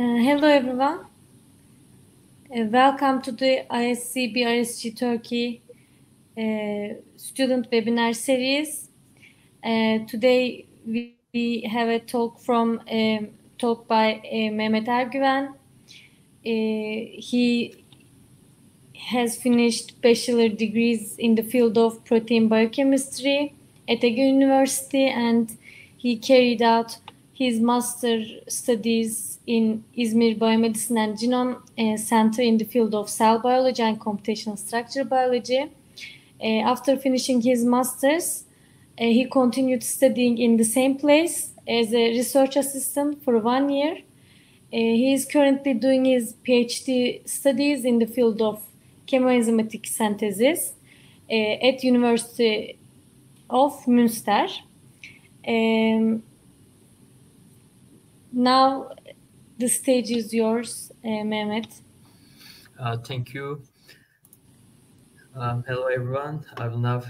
Hello everyone. Welcome to the ISCB RSG-Turkey student webinar series. Today we have a talk by Mehmet Ergüven. He has finished bachelor degrees in the field of protein biochemistry at Ergüven University, and he carried out his master studies in İzmir Biomedicine and Genome Center in the field of cell biology and computational structure biology. After finishing his master's, he continued studying in the same place as a research assistant for 1 year. He is currently doing his PhD studies in the field of chemoenzymatic synthesis at University of Münster. Now the stage is yours, Mehmet. Thank you. Hello everyone. I will now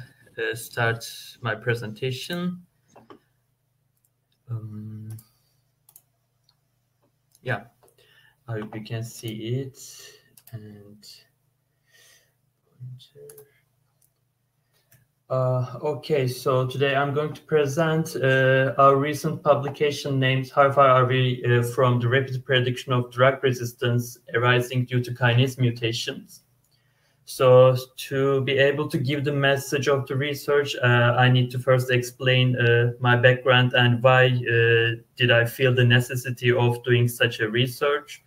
start my presentation. Yeah, I hope you can see it. And okay, so today I'm going to present our recent publication named How Far Are We from the Rapid Prediction of Drug Resistance Arising Due to Kinase Mutations. So to be able to give the message of the research, I need to first explain my background and why did I feel the necessity of doing such a research.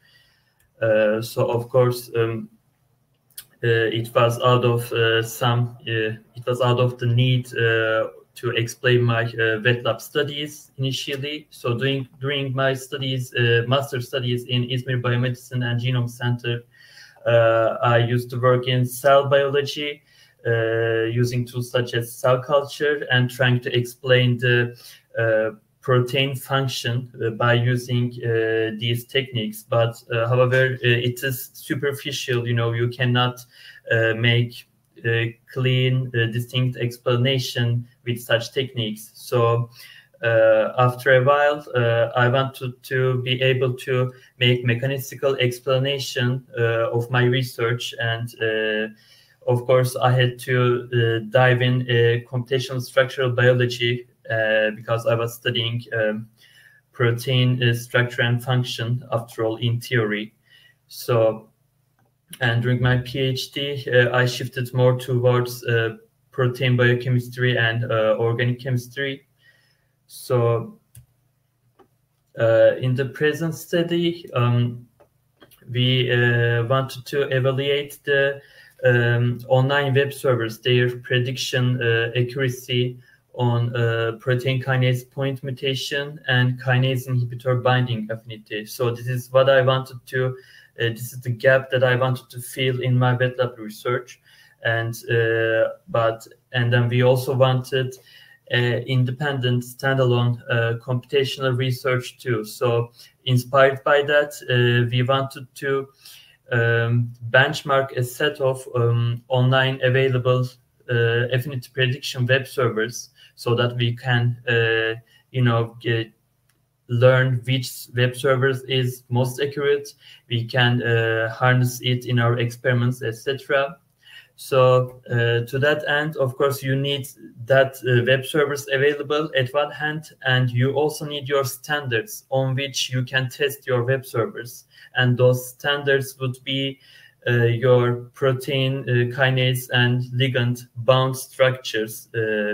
So of course, it was out of the need to explain my wet lab studies initially. So during my studies, master studies in İzmir Biomedicine and Genome Center, I used to work in cell biology using tools such as cell culture and trying to explain the protein function by using these techniques. But however, it is superficial. You cannot make a clean, distinct explanation with such techniques. So after a while, I wanted to be able to make mechanistical explanation of my research, and of course, I had to dive in computational structural biology because I was studying protein structure and function, after all, in theory. So, and during my PhD, I shifted more towards protein biochemistry and organic chemistry. So in the present study, we wanted to evaluate the online web servers, their prediction accuracy on protein kinase point mutation and kinase inhibitor binding affinity. So this is what I wanted to, this is the gap that I wanted to fill in my wet lab research. And then we also wanted independent standalone computational research too. So inspired by that, we wanted to benchmark a set of online available affinity prediction web servers so that we can learn which web servers is most accurate. We can harness it in our experiments, etc. So to that end, of course, you need that web servers available at one hand, and you also need your standards on which you can test your web servers. And those standards would be your protein, kinase, and ligand bound structures,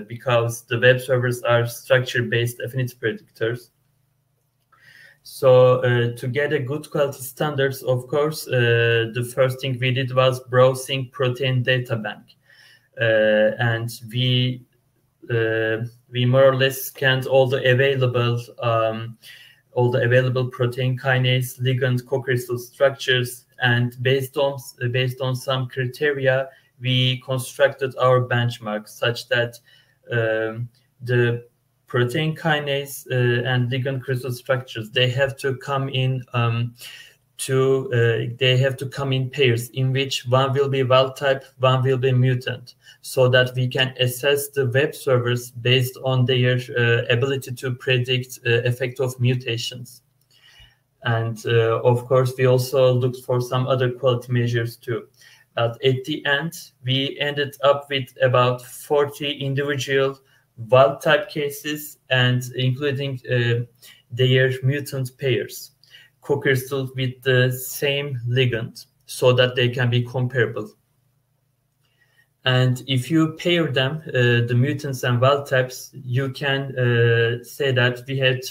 because the web servers are structure-based affinity predictors. So to get a good quality standards, of course, the first thing we did was browsing protein data bank, and we more or less scanned all the available protein kinase ligand co-crystal structures, and based on some criteria, we constructed our benchmark such that the protein kinase and ligand crystal structures, they have to come in pairs in which one will be wild type, one will be mutant, so that we can assess the web servers based on their ability to predict effect of mutations. And of course, we also looked for some other quality measures too. But at the end, we ended up with about 40 individual wild type cases, and including their mutant pairs, co-crystal with the same ligand, so that they can be comparable. And if you pair them, the mutants and wild types, you can say that we had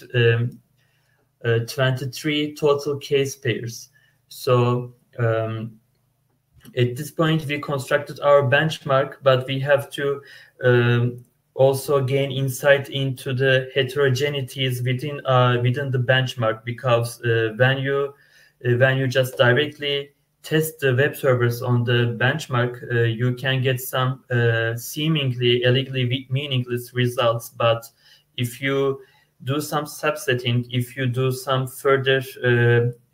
23 total case pairs. So at this point, we constructed our benchmark, but we have to also gain insight into the heterogeneities within the benchmark, because when you just directly test the web servers on the benchmark, you can get some seemingly illegally meaningless results. But if you do some subsetting, if you do some further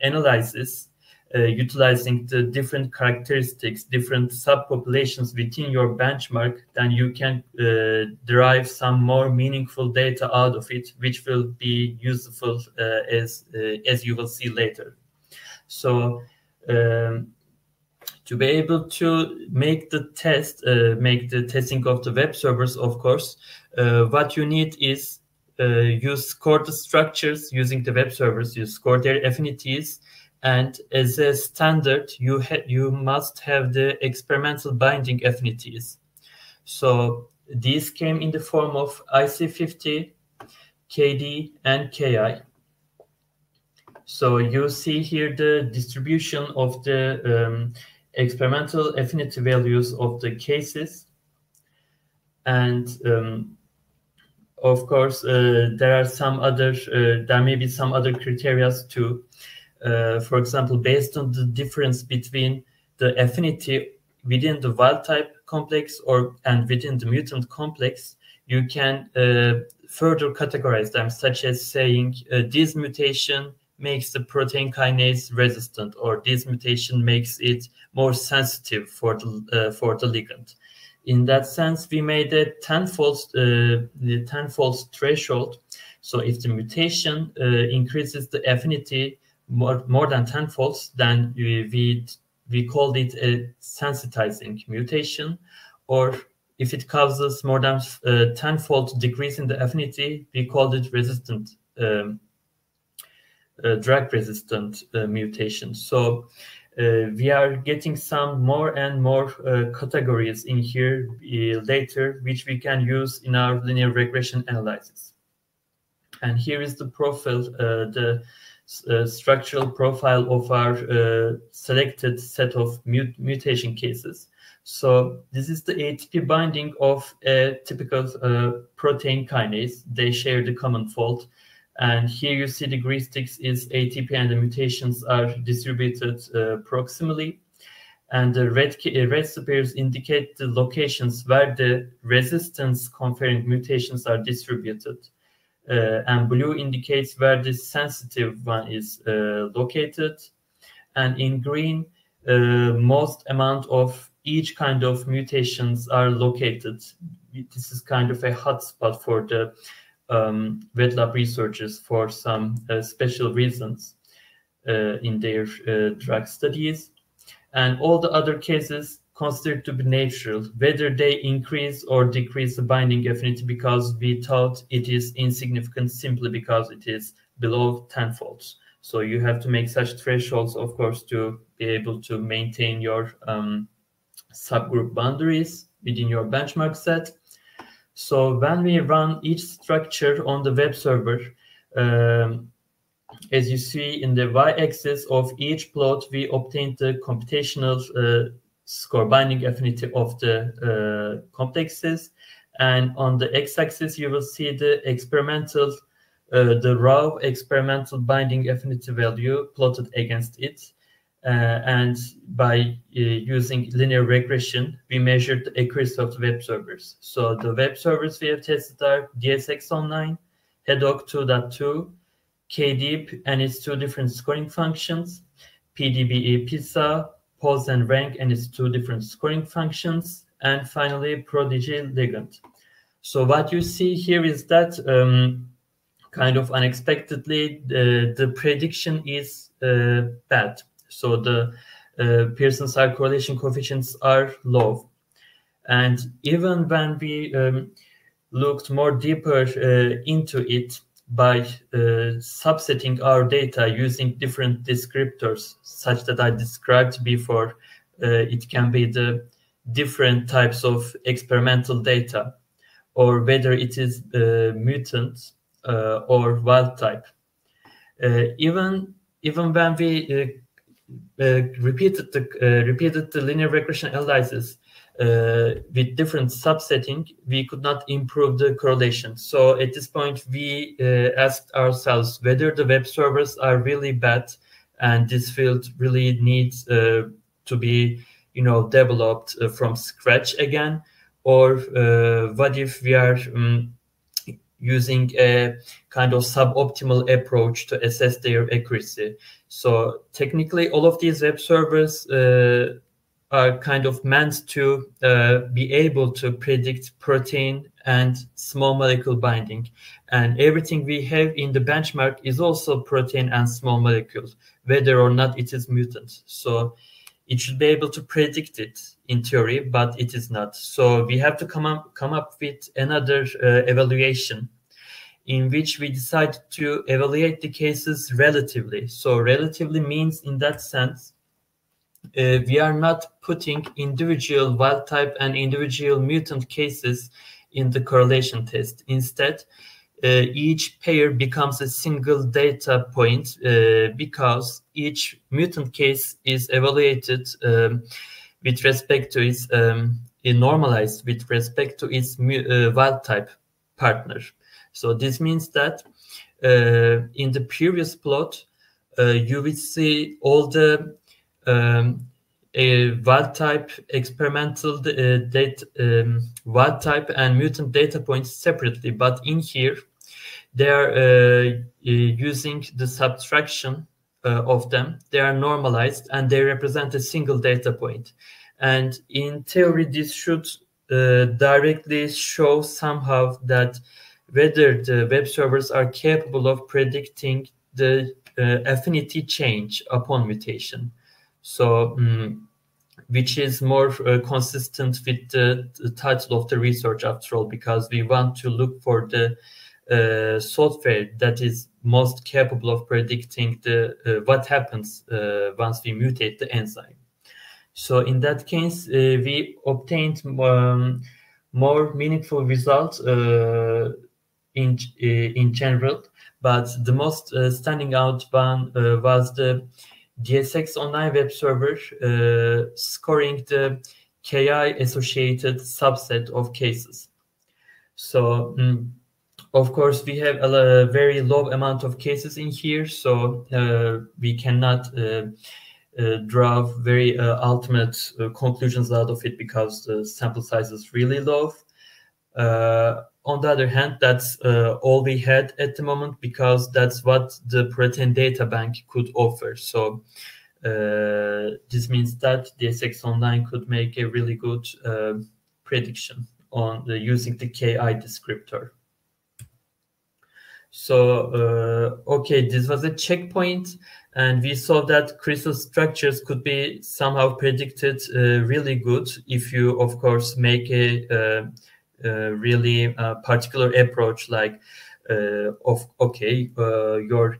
analysis, utilizing the different characteristics, different subpopulations within your benchmark, then you can derive some more meaningful data out of it, which will be useful as you will see later. So to be able to make the testing of the web servers, of course, what you need is you score the structures using the web servers, you score their affinities, and as a standard, you must have the experimental binding affinities. So these came in the form of IC50, KD, and KI. So you see here the distribution of the experimental affinity values of the cases. And of course, there are some other, there may be some other criteria too. For example, based on the difference between the affinity within the wild type complex and within the mutant complex, you can further categorize them, such as saying this mutation makes the protein kinase resistant, or this mutation makes it more sensitive for the ligand. In that sense, we made a tenfold threshold. So if the mutation increases the affinity more than tenfold, then we called it a sensitizing mutation. Or if it causes more than tenfold decrease in the affinity, we called it resistant, drug-resistant mutation. So we are getting some more and more categories in here later, which we can use in our linear regression analysis. And here is the profile, the structural profile of our selected set of mutation cases. So this is the ATP binding of a typical protein kinase. They share the common fold. And here you see the green sticks is ATP, and the mutations are distributed proximally. And the red squares indicate the locations where the resistance conferring mutations are distributed. And blue indicates where the sensitive one is located. And in green, most amount of each kind of mutations are located. This is kind of a hotspot for the wet lab researchers for some special reasons in their drug studies. And all the other cases considered to be natural, whether they increase or decrease the binding affinity, because we thought it is insignificant simply because it is below tenfold. So you have to make such thresholds, of course, to be able to maintain your subgroup boundaries within your benchmark set. So when we run each structure on the web server, as you see in the y-axis of each plot, we obtained the computational score binding affinity of the complexes. And on the x-axis, you will see the experimental, the raw experimental binding affinity value plotted against it. And by using linear regression, we measured the accuracy of the web servers. So the web servers we have tested are DSX-ONLINE, HEDOC 2.2, KDEEP and its two different scoring functions, PDBePISA, Pose&Rank and its two different scoring functions, and finally PRODIGY-LIG. So what you see here is that kind of unexpectedly, the prediction is bad. So the Pearson-Sayre correlation coefficients are low. And even when we looked more deeper into it by subsetting our data using different descriptors, such that I described before, it can be the different types of experimental data, or whether it is mutant or wild type. Even when we repeated the linear regression analysis with different subsetting, we could not improve the correlation. So at this point, we asked ourselves whether the web servers are really bad, and this field really needs to be, developed from scratch again, or what if we are using a kind of suboptimal approach to assess their accuracy. So technically, all of these web servers are kind of meant to be able to predict protein and small molecule binding. And everything we have in the benchmark is also protein and small molecules, whether or not it is mutant. So it should be able to predict it in theory, but it is not. So we have to come up with another evaluation, in which we decide to evaluate the cases relatively. So relatively means, in that sense, we are not putting individual wild type and individual mutant cases in the correlation test. Instead, each pair becomes a single data point because each mutant case is evaluated with respect to its normalized with respect to its wild type partner. So this means that in the previous plot, you will see all the wild type experimental wild type and mutant data points separately, but in here they are using the subtraction of them. They are normalized and they represent a single data point. And in theory, this should directly show somehow that whether the web servers are capable of predicting the affinity change upon mutation. So, which is more consistent with the title of the research, after all, because we want to look for the software that is most capable of predicting the what happens once we mutate the enzyme. So in that case, we obtained more meaningful results in general, but the most standing out one was the DSX-ONLINE web server scoring the KI-associated subset of cases. So, of course, we have a very low amount of cases in here, so we cannot draw very ultimate conclusions out of it because the sample size is really low. On the other hand, that's all we had at the moment, because that's what the protein data bank could offer. So this means that DSX-ONLINE could make a really good prediction on using the KI descriptor. So, okay, this was a checkpoint, and we saw that crystal structures could be somehow predicted really good if you, of course, make a really particular approach, like your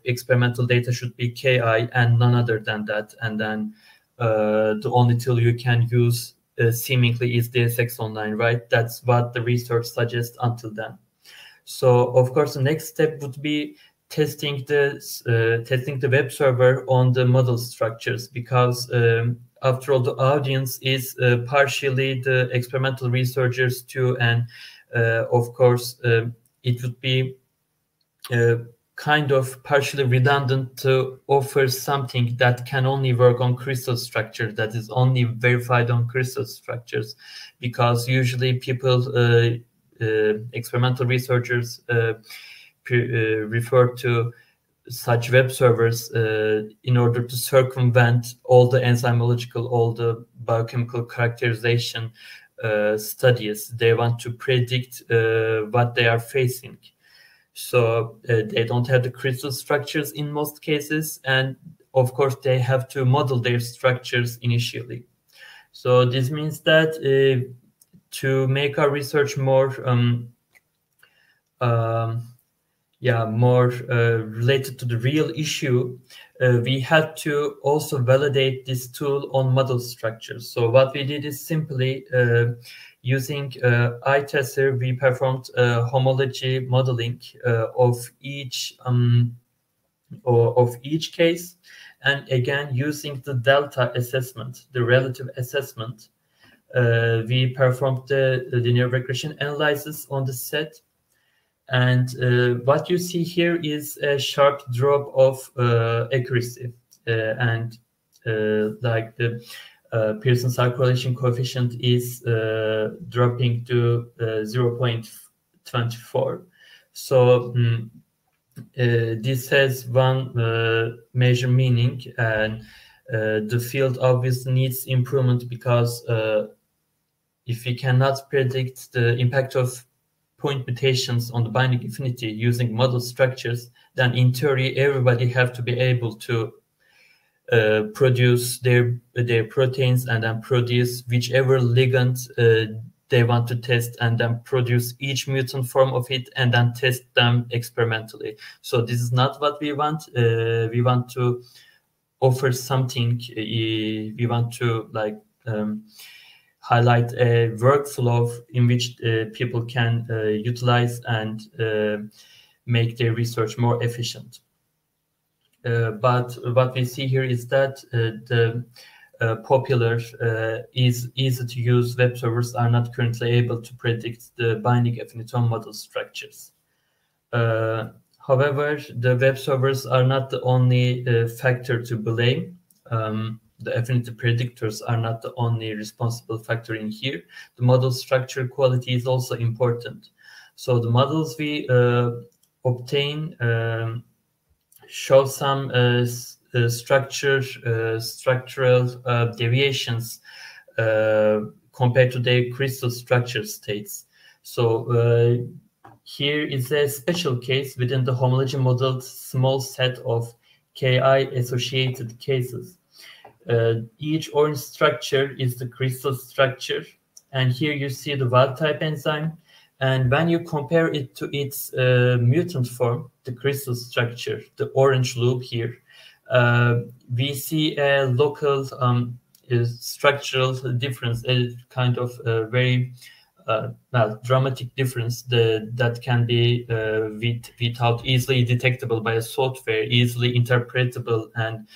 experimental data should be KI and none other than that, and then the only tool you can use seemingly is DSX-ONLINE, right? That's what the research suggests until then. So of course the next step would be testing the web server on the model structures, because after all, the audience is partially the experimental researchers too, and of course it would be kind of partially redundant to offer something that can only work on crystal structure, that is only verified on crystal structures, because usually people, experimental researchers, refer to such web servers in order to circumvent all the enzymological, all the biochemical characterization studies. They want to predict what they are facing. So they don't have the crystal structures in most cases, and of course they have to model their structures initially. So this means that to make our research more more related to the real issue, we had to also validate this tool on model structures. So what we did is simply using iTester, we performed homology modeling of each case, and again using the delta assessment, the relative assessment, we performed the linear regression analysis on the set. And what you see here is a sharp drop of accuracy, and like the Pearson-Sark correlation coefficient is dropping to 0.24. So this has one major meaning, and the field obviously needs improvement, because if we cannot predict the impact of point mutations on the binding affinity using model structures, then in theory everybody have to be able to produce their proteins and then produce whichever ligand they want to test, and then produce each mutant form of it and then test them experimentally. So this is not what we want. We want to offer something. We want to highlight a workflow in which people can utilize and make their research more efficient. But what we see here is that the popular, easy-to-use web servers are not currently able to predict the binding affinity on model structures. However, the web servers are not the only factor to blame. The affinity predictors are not the only responsible factor in here. The model structure quality is also important. So the models we obtain show some structural deviations compared to their crystal structure states. So here is a special case within the homology modeled small set of Ki associated cases. Each orange structure is the crystal structure, and here you see the wild type enzyme, and when you compare it to its mutant form, the crystal structure, the orange loop here, we see a local structural difference, a kind of very dramatic difference that can be without easily detectable by a software, easily interpretable, and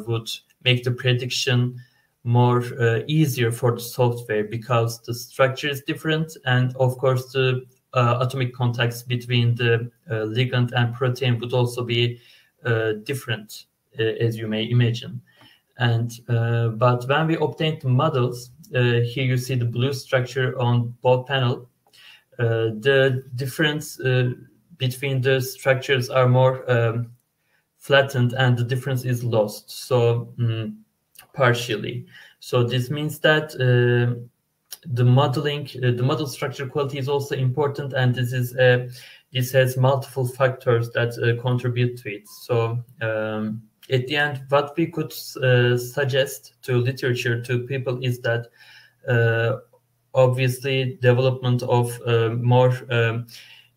would make the prediction more easier for the software, because the structure is different, and of course the atomic contacts between the ligand and protein would also be different, as you may imagine. And but when we obtain the models, here you see the blue structure on both panels. The difference between the structures are more flattened, and the difference is lost, so partially. So this means that the modeling, the model structure quality is also important, and this has multiple factors that contribute to it. So at the end, what we could suggest to literature, to people, is that obviously development of more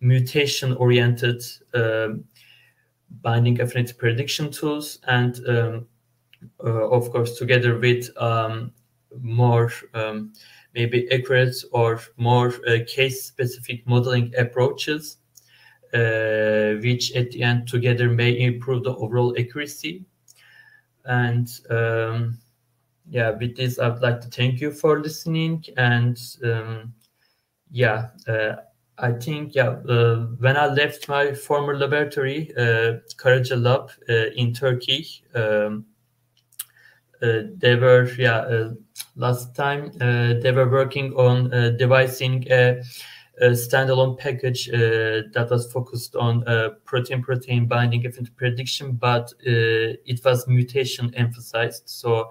mutation-oriented binding affinity prediction tools, and of course together with more maybe accurate or more case-specific modeling approaches, which at the end together may improve the overall accuracy. And yeah, with this I would like to thank you for listening. And I think when I left my former laboratory, Karaca Lab in Turkey, they were last time they were working on devising a standalone package that was focused on protein-protein binding affinity prediction, but it was mutation emphasized. So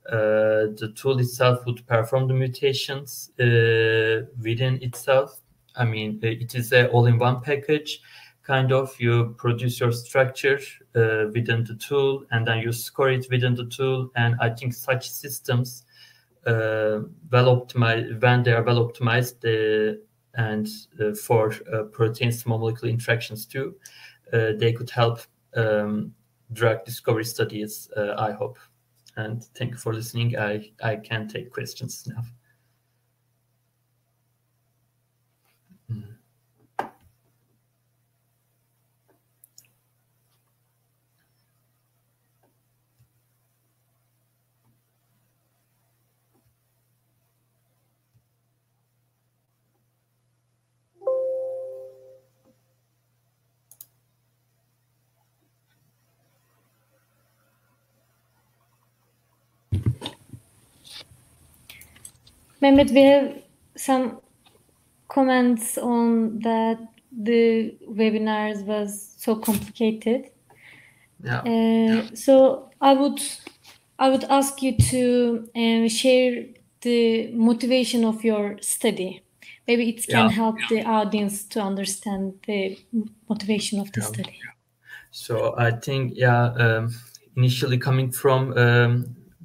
the tool itself would perform the mutations within itself, I mean, it is a all-in-one package. Kind of, you produce your structure within the tool, and then you score it within the tool. And I think such systems, well optimized, when they are well optimized, and for protein small molecule interactions too, they could help drug discovery studies, I hope. And thank you for listening. I can take questions now. Mehmet, we have some comments on that the webinars was so complicated. Yeah. So I would ask you to share the motivation of your study. Maybe it can help the audience to understand the motivation of the study. So I think, initially coming from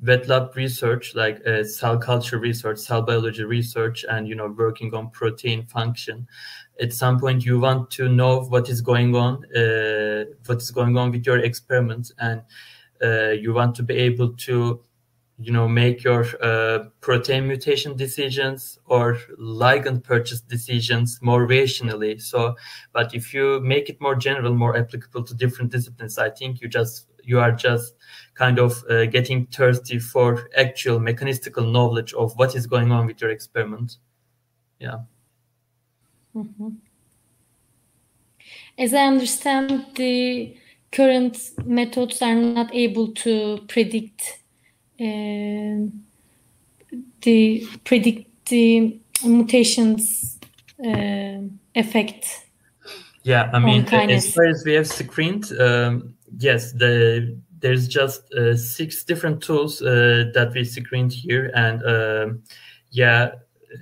wet lab research, like cell culture research, cell biology research, and working on protein function, at some point you want to know what is going on with your experiment, and you want to be able to make your protein mutation decisions or ligand purchase decisions more rationally. So, but if you make it more general, more applicable to different disciplines, I think you are just kind of getting thirsty for actual mechanistical knowledge of what is going on with your experiment. Yeah. Mm-hmm. As I understand, the current methods are not able to predict the mutations effect. Yeah, I mean, as far as we have screened, yes, there's just 6 different tools that we screened here, and yeah,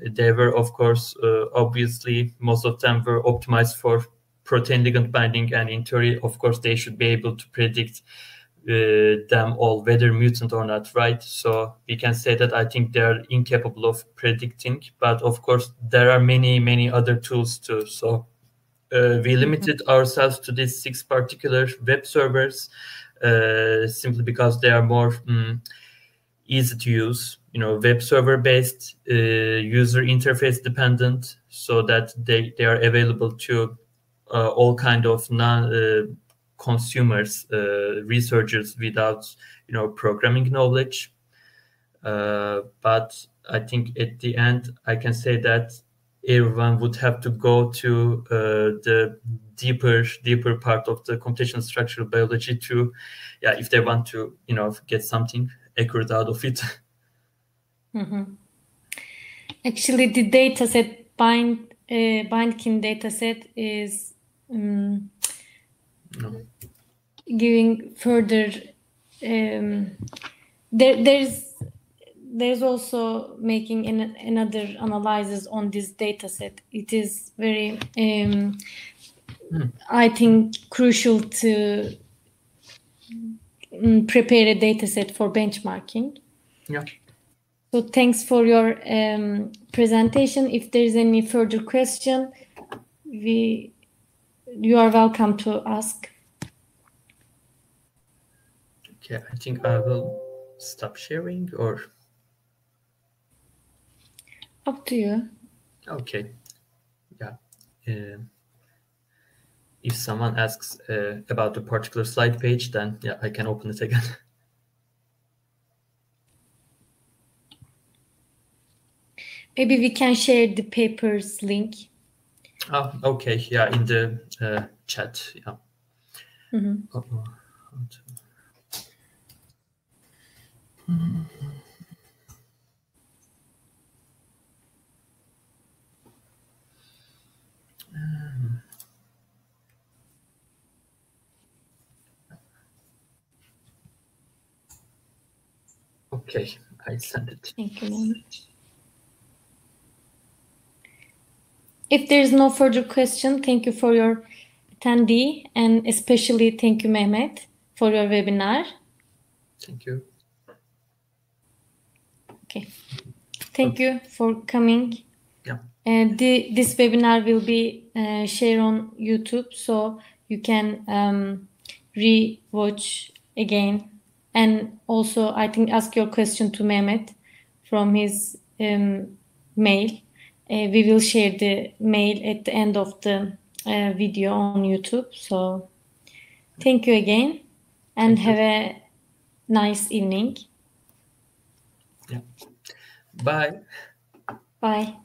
they were, of course, obviously most of them were optimized for protein ligand binding, and in theory, of course, they should be able to predict them all, whether mutant or not, right? So we can say that I think they're incapable of predicting, but of course there are many other tools too. So we limited ourselves to these 6 particular web servers simply because they are more easy to use, web server based, user interface dependent, so that they are available to all kind of non consumers, researchers without programming knowledge. But I think at the end I can say that everyone would have to go to the deeper part of the computational structural biology to, if they want to get something accurate out of it. Mm-hmm. Actually, the dataset Bindkin dataset is giving further. There's also making another analysis on this dataset. It is very, I think, crucial to prepare a dataset for benchmarking. Yeah. So thanks for your presentation. If there's any further question, you are welcome to ask. Okay, I think I will stop sharing, or up to you. Okay. Yeah. If someone asks about the particular slide page, then I can open it again. Maybe we can share the paper's link. Oh, okay. Yeah, in the chat. Yeah. Mm-hmm. Okay, I sent it. Thank you, Mehmet. if there's no further question, thank you for your attendee, and especially thank you, Mehmet, for your webinar. Thank you. Okay. Thank you for coming. Yeah. This webinar will be shared on YouTube, so you can re-watch again. And also, I think, ask your question to Mehmet from his mail. We will share the mail at the end of the video on YouTube. So thank you again, and have a nice evening. Yeah. Bye. Bye.